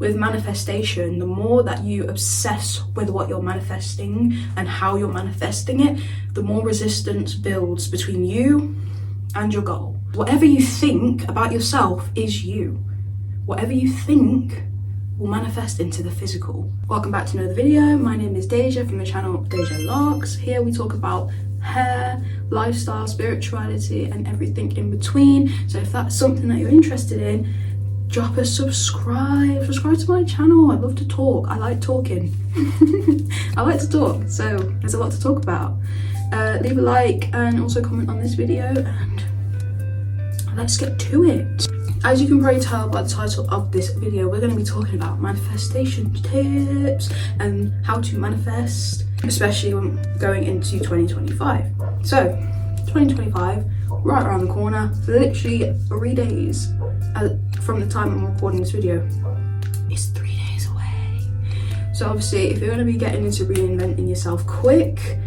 With manifestation, the more that you obsess with what you're manifesting and how you're manifesting it, the more resistance builds between you and your goal. Whatever you think about yourself is you. Whatever you think will manifest into the physical. Welcome back to another video. My name is Deja from the channel Deja-lee. Here we talk about hair, lifestyle, spirituality, and everything in between. So if that's something that you're interested in, drop a subscribe to my channel. I love to talk. I like talking. I like to talk, so there's a lot to talk about. Leave a like and also comment on this video, and let's get to it. As you can probably tell by the title of this video, we're going to be talking about manifestation tips and how to manifest, especially when going into 2025. So 2025, right around the corner, literally 3 days from the time I'm recording this video. It's 3 days away. So obviously, if you're going to be getting into reinventing yourself quick,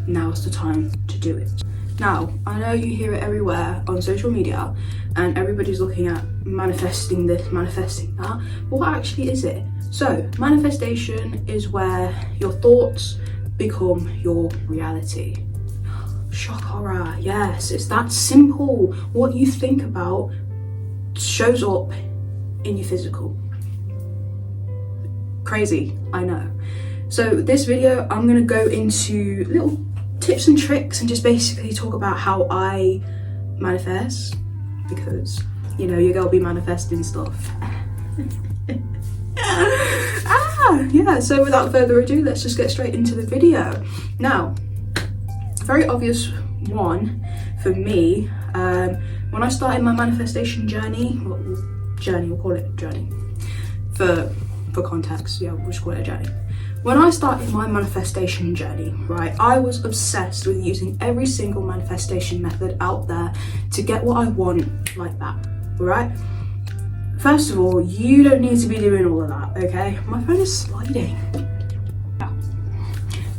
now's the time to do it. Now, I know you hear it everywhere on social media and everybody's looking at manifesting this, manifesting that, but what actually is it? So manifestation is where your thoughts become your reality. Shock horror, yes, it's that simple. What you think about shows up in your physical. Crazy, I know. So this video, I'm gonna go into little tips and tricks and just basically talk about how I manifest, because you know your girl be manifesting stuff. Yeah, so without further ado, let's just get straight into the video. Now, very obvious one for me, when I started my manifestation journey, we'll call it journey for context, yeah, we'll just call it a journey. When I started my manifestation journey, right, I was obsessed with using every single manifestation method out there to get what I want like that, right? First of all, you don't need to be doing all of that, okay? My phone is sliding. Yeah.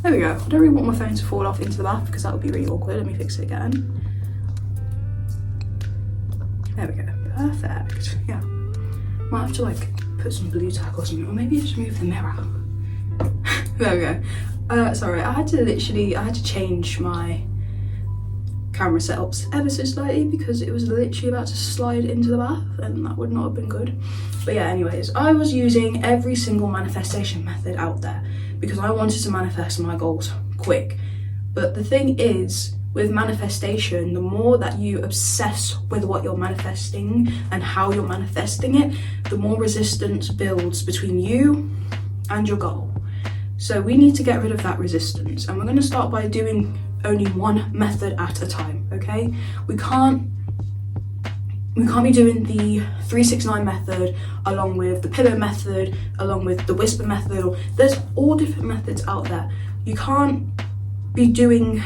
There we go. I don't really want my phone to fall off into the bath because that would be really awkward. Let me fix it again. There we go. Perfect. Yeah. Might have to like put some blue tack or something, or maybe just move the mirror. There we go. Sorry, I had to change my camera setups ever so slightly because it was literally about to slide into the bath and that would not have been good. But yeah, anyways, I was using every single manifestation method out there because I wanted to manifest my goals quick. But the thing is, with manifestation, the more that you obsess with what you're manifesting and how you're manifesting it, the more resistance builds between you and your goal. So we need to get rid of that resistance, and we're going to start by doing only one method at a time, okay? We can't be doing the 369 method along with the pillow method, along with the whisper method. There's all different methods out there. You can't be doing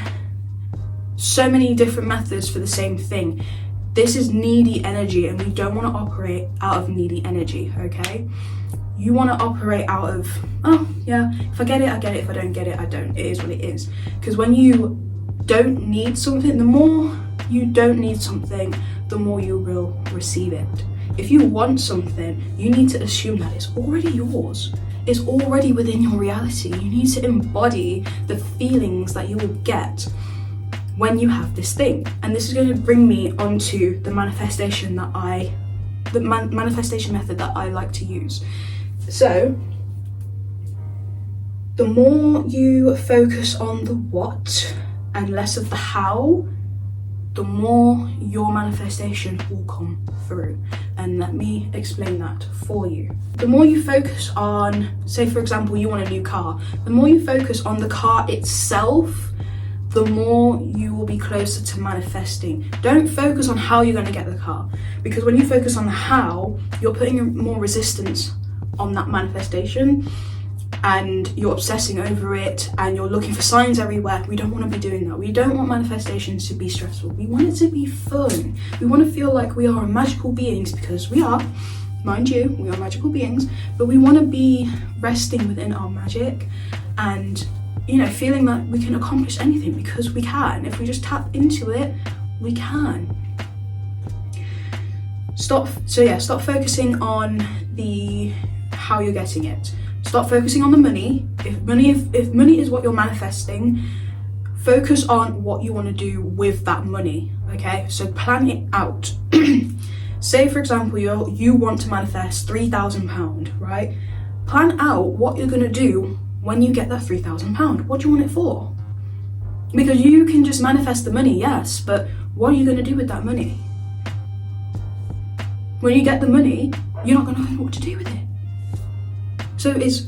so many different methods for the same thing. This is needy energy, and we don't want to operate out of needy energy, okay? You want to operate out of, oh yeah, if I get it, I get it. If I don't get it, I don't. It is what it is. Because when you don't need something, the more you don't need something, the more you will receive it. If you want something, you need to assume that it's already yours. It's already within your reality. You need to embody the feelings that you will get when you have this thing. And this is going to bring me onto the manifestation manifestation method that I like to use. So the more you focus on the what and less of the how, the more your manifestation will come through. And let me explain that for you. The more you focus on, say for example, you want a new car, the more you focus on the car itself, the more you will be closer to manifesting. Don't focus on how you're going to get the car, because when you focus on the how, you're putting more resistance on that manifestation and you're obsessing over it and you're looking for signs everywhere. We don't want to be doing that. We don't want manifestations to be stressful. We want it to be fun. We want to feel like we are magical beings, because we are, mind you, we are magical beings, but we want to be resting within our magic and, you know, feeling that we can accomplish anything, because we can. If we just tap into it, we can. Stop focusing on the how you're getting it. Stop focusing on the money. If money is what you're manifesting, focus on what you want to do with that money, okay? So plan it out. Say, for example, you want to manifest £3,000, right? Plan out what you're going to do when you get that £3,000. What do you want it for? Because you can just manifest the money, yes, but what are you going to do with that money? When you get the money, you're not going to know what to do with it. So it's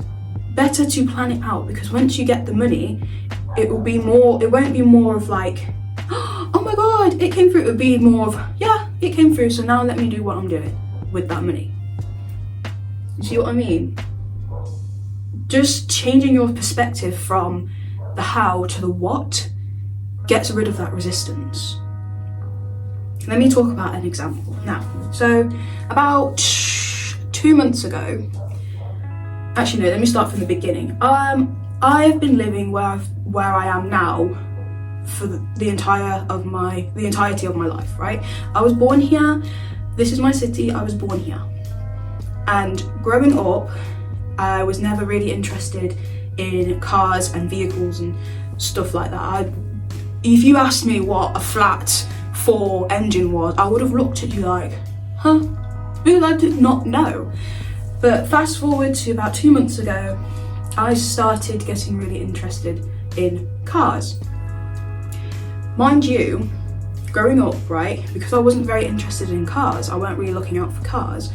better to plan it out, because once you get the money, it won't be more of like, oh my god, it came through. It would be more of, yeah, it came through, so now let me do what I'm doing with that money. You see what I mean? Just changing your perspective from the how to the what gets rid of that resistance. Let me talk about an example now. So about 2 months ago, actually no, let me start from the beginning. I've been living where I am now for the entirety of my life, right? I was born here. This is my city. I was born here. And growing up, I was never really interested in cars and vehicles and stuff like that. If you asked me what a flat 4 engine was, I would have looked at you like, huh? Because I did not know. But fast forward to about 2 months ago, I started getting really interested in cars. Mind you, growing up, right, because I wasn't very interested in cars, I weren't really looking out for cars,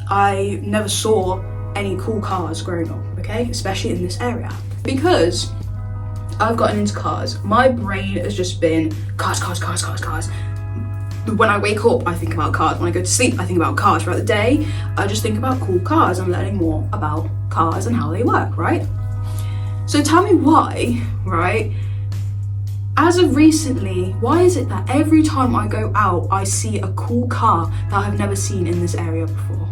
I never saw any cool cars growing up, okay, especially in this area. Because I've gotten into cars, my brain has just been cars. When I wake up, I think about cars. When I go to sleep, I think about cars. Throughout the day, I just think about cool cars and learning more about cars and how they work, right? So tell me why, right? As of recently, why is it that every time I go out, I see a cool car that I've never seen in this area before?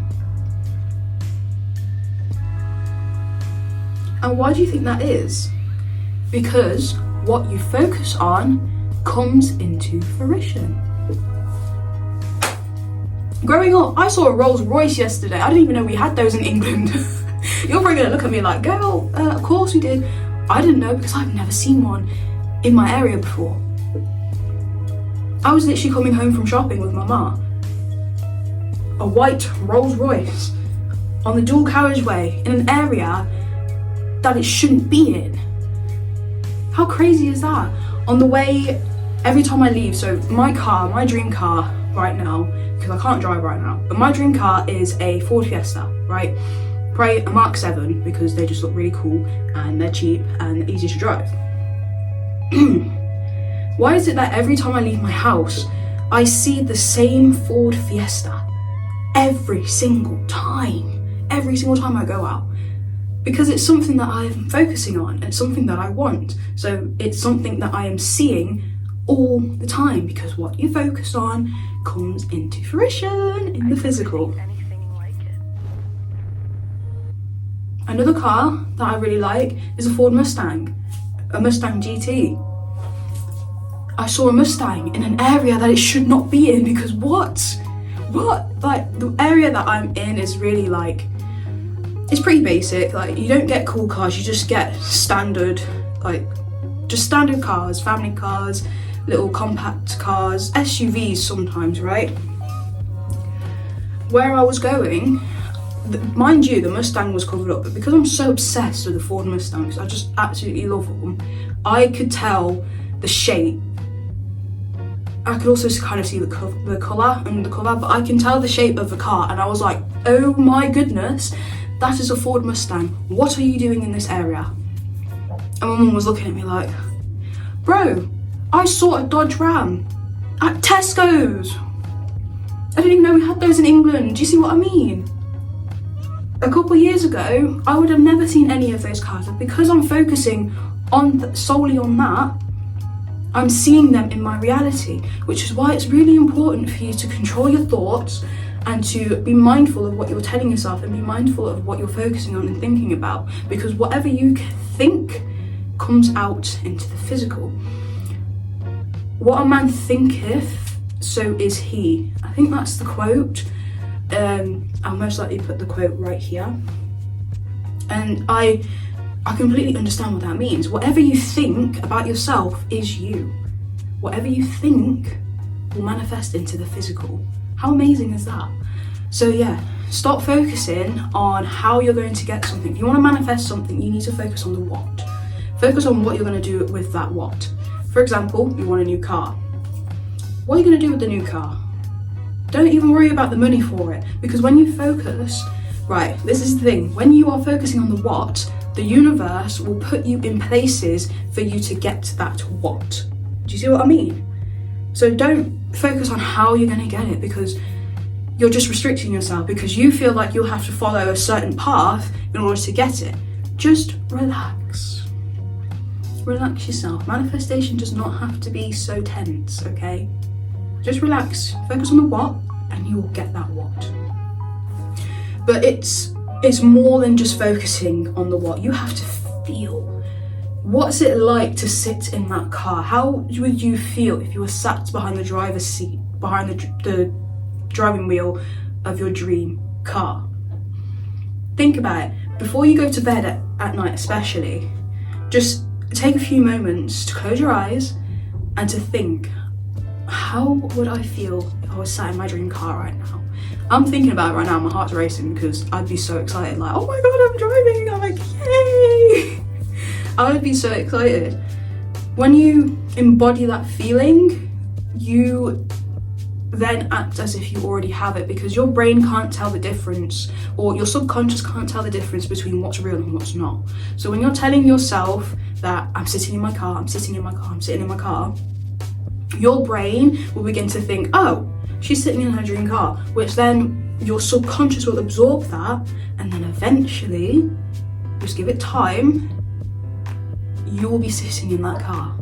And why do you think that is? Because what you focus on comes into fruition. Growing up, I saw a Rolls Royce yesterday. I didn't even know we had those in England. You're probably gonna look at me like, girl, of course we did. I didn't know because I've never seen one in my area before. I was literally coming home from shopping with my mum. A white Rolls Royce on the dual carriageway in an area that it shouldn't be in. How crazy is that? On the way, every time I leave, so my dream car right now, because I can't drive right now, but my dream car is a Ford Fiesta, right? Probably a Mark 7 because they just look really cool and they're cheap and easy to drive. Why is it that every time I leave my house, I see the same Ford Fiesta every single time I go out? Because it's something that I'm focusing on, it's something that I want. So it's something that I am seeing all the time, because what you focus on comes into fruition in the physical. Another car that I really like is a Ford Mustang, a Mustang GT. I saw a Mustang in an area that it should not be in, because what? Like, the area that I'm in is really like, it's pretty basic. Like, you don't get cool cars, you just get standard, like, just standard cars, family cars, little compact cars, SUVs sometimes, right? Where I was going, mind you, the Mustang was covered up, but because I'm so obsessed with the Ford Mustangs, I just absolutely love them, I could tell the shape. I could also kind of see the colour and the colour, but I can tell the shape of the car, and I was like, oh my goodness, that is a Ford Mustang. What are you doing in this area? And my mum was looking at me like, bro, I saw a Dodge Ram at Tesco's. I didn't even know we had those in England. Do you see what I mean? A couple of years ago, I would have never seen any of those cars. But because I'm focusing on solely on that, I'm seeing them in my reality, which is why it's really important for you to control your thoughts and to be mindful of what you're telling yourself and be mindful of what you're focusing on and thinking about, because whatever you think comes out into the physical. What a man thinketh, so is he. I think that's the quote. I'll most likely put the quote right here. And I completely understand what that means. Whatever you think about yourself is you. Whatever you think will manifest into the physical. How amazing is that? So yeah, stop focusing on how you're going to get something. If you want to manifest something, you need to focus on the what. Focus on what you're going to do with that what. For example, you want a new car. What are you going to do with the new car? Don't even worry about the money for it, because when you focus, right, this is the thing, when you are focusing on the what, the universe will put you in places for you to get to that what. Do you see what I mean? So don't focus on how you're going to get it, because you're just restricting yourself, because you feel like you'll have to follow a certain path in order to get it. Just relax. Relax yourself. Manifestation does not have to be so tense, okay? Just relax, focus on the what, and you will get that what. But it's more than just focusing on the what. You have to feel. What's it like to sit in that car? How would you feel if you were sat behind the driver's seat, behind the driving wheel of your dream car? Think about it. Before you go to bed at night especially, just take a few moments to close your eyes and to think, how would I feel if I was sat in my dream car right now? I'm thinking about it right now, my heart's racing, because I'd be so excited, like, oh my god, I'm driving, I'm like, yay! I would be so excited. When you embody that feeling, you then act as if you already have it, because your brain can't tell the difference, or your subconscious can't tell the difference between what's real and what's not. So when you're telling yourself that I'm sitting in my car, I'm sitting in my car, I'm sitting in my car, your brain will begin to think, oh, she's sitting in her dream car, which then your subconscious will absorb that, and then eventually, just give it time, you will be sitting in that car.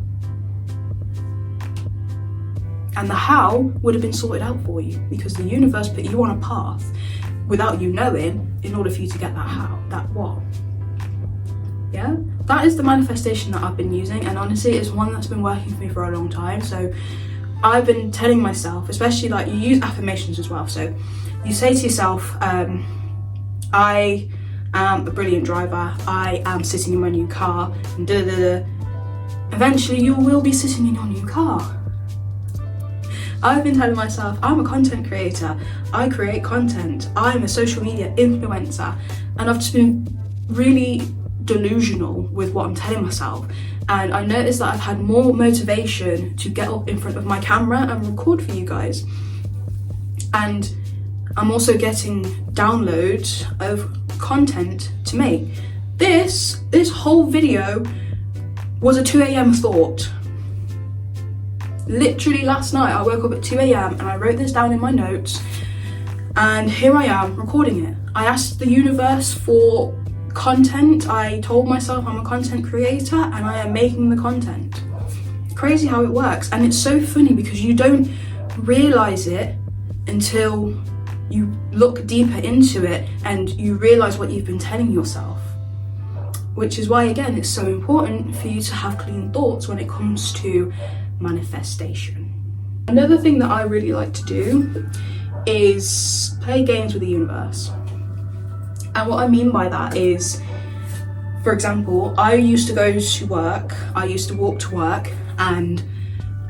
And the how would have been sorted out for you, because the universe put you on a path without you knowing in order for you to get that how, that what. Yeah, that is the manifestation that I've been using, and honestly it's one that's been working for me for a long time. So I've been telling myself, especially, like, you use affirmations as well, so you say to yourself, I am a brilliant driver, I am sitting in my new car, and da da da. Eventually you will be sitting in your new car. I've been telling myself, I'm a content creator, I create content, I'm a social media influencer, and I've just been really delusional with what I'm telling myself, and I noticed that I've had more motivation to get up in front of my camera and record for you guys, and I'm also getting downloads of content to make. This whole video was a 2 a.m. thought. Literally last night I woke up at 2 a.m. and I wrote this down in my notes, and here I am recording it. I asked the universe for content. I told myself I'm a content creator and I am making the content. Crazy how it works. And it's so funny because you don't realize it until you look deeper into it and you realize what you've been telling yourself, which is why, again, it's so important for you to have clean thoughts when it comes to manifestation. Another thing that I really like to do is play games with the universe. And what I mean by that is, for example, I used to go to work, I used to walk to work, and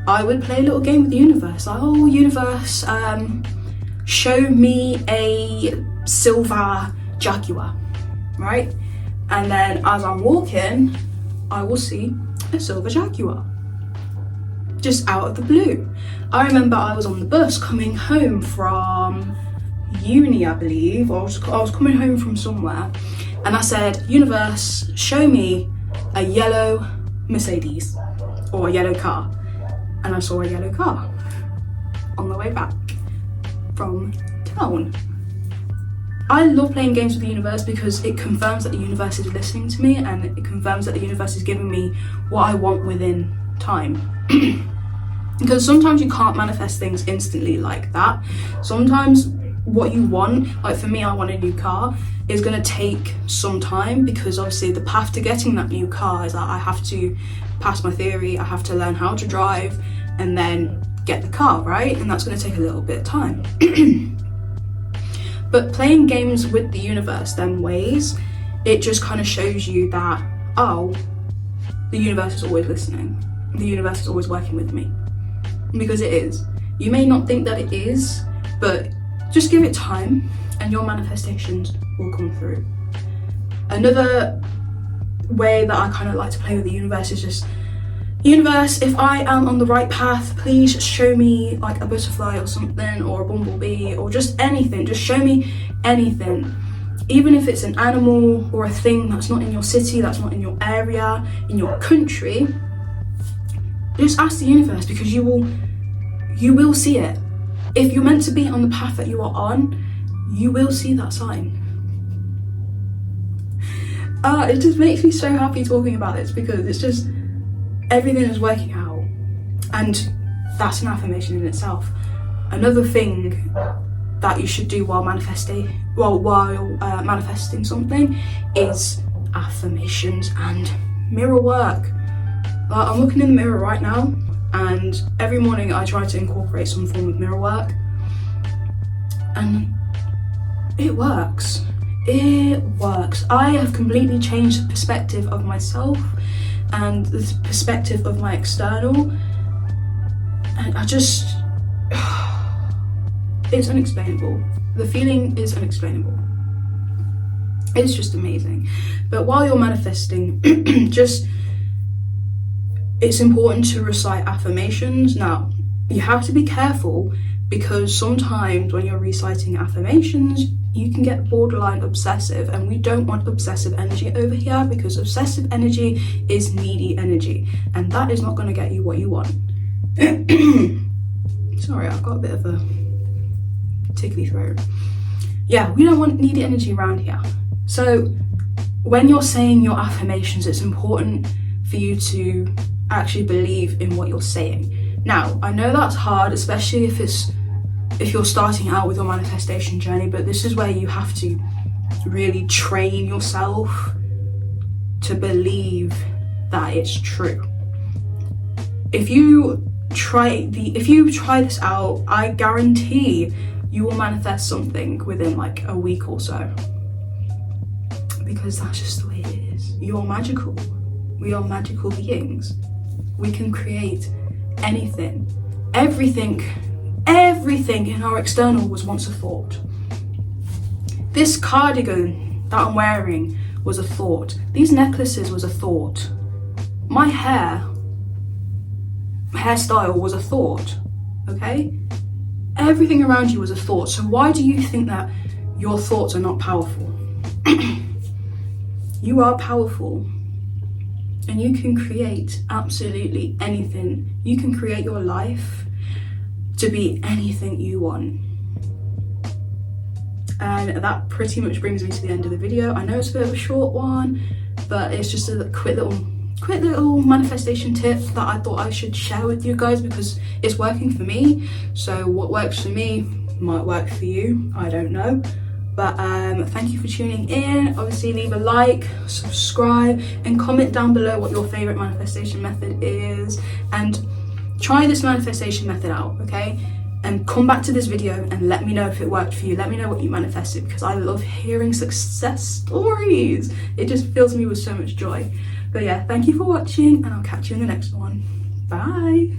I would play a little game with the universe. Like, oh, universe, show me a silver Jaguar, right? And then as I'm walking, I will see a silver Jaguar, just out of the blue. I remember I was on the bus coming home from uni, I believe, or I was coming home from somewhere, and I said, universe, show me a yellow Mercedes or a yellow car, and I saw a yellow car on the way back from town. I love playing games with the universe because it confirms that the universe is listening to me, and it confirms that the universe is giving me what I want within time. Because sometimes you can't manifest things instantly like that. Sometimes what you want, like for me, I want a new car, is going to take some time, because obviously the path to getting that new car is that I have to pass my theory, I have to learn how to drive, and then get the car, right? And that's going to take a little bit of time. But playing games with the universe then ways it just kind of shows you that, oh, the universe is always listening. The universe is always working with me. Because it is. You may not think that it is, but just give it time and your manifestations will come through. Another way that I kind of like to play with the universe is just, universe, if I am on the right path, please show me like a butterfly or something, or a bumblebee, or just anything. Just show me anything. Even if it's an animal or a thing that's not in your city, that's not in your area, in your country, just ask the universe, because you will see it. If you're meant to be on the path that you are on, you will see that sign. It just makes me so happy talking about this, because it's just, everything is working out, and that's an affirmation in itself. Another thing that you should do while manifesting something is affirmations and mirror work. I'm looking in the mirror right now, and every morning I try to incorporate some form of mirror work, and it works. It works. I have completely changed the perspective of myself and the perspective of my external, and I just, it's unexplainable. The feeling is unexplainable. It's just amazing. But while you're manifesting, it's important to recite affirmations. Now, you have to be careful, because sometimes when you're reciting affirmations, you can get borderline obsessive, and we don't want obsessive energy over here, because obsessive energy is needy energy, and that is not going to get you what you want. Sorry, I've got a bit of a tickly throat. Yeah, we don't want needy energy around here. So when you're saying your affirmations, it's important for you to actually believe in what you're saying. Now, I know that's hard, especially if you're starting out with your manifestation journey, but this is where you have to really train yourself to believe that it's true. If you try this out, I guarantee you will manifest something within like a week or so, because that's just the way it is. You're magical. We are magical beings. We can create anything. Everything in our external was once a thought. This cardigan that I'm wearing was a thought. These necklaces was a thought. My hairstyle was a thought, okay? Everything around you was a thought. So why do you think that your thoughts are not powerful? You are powerful, and you can create absolutely anything. You can create your life to be anything you want. And that pretty much brings me to the end of the video. I know it's a bit of a short one, but it's just a quick little manifestation tip that I thought I should share with you guys, because it's working for me. So what works for me might work for you, I don't know. But thank you for tuning in. Obviously leave a like, subscribe, and comment down below what your favorite manifestation method is, and try this manifestation method out, okay? And come back to this video and let me know if it worked for you. Let me know what you manifested, because I love hearing success stories. It just fills me with so much joy. But yeah, thank you for watching, and I'll catch you in the next one. Bye.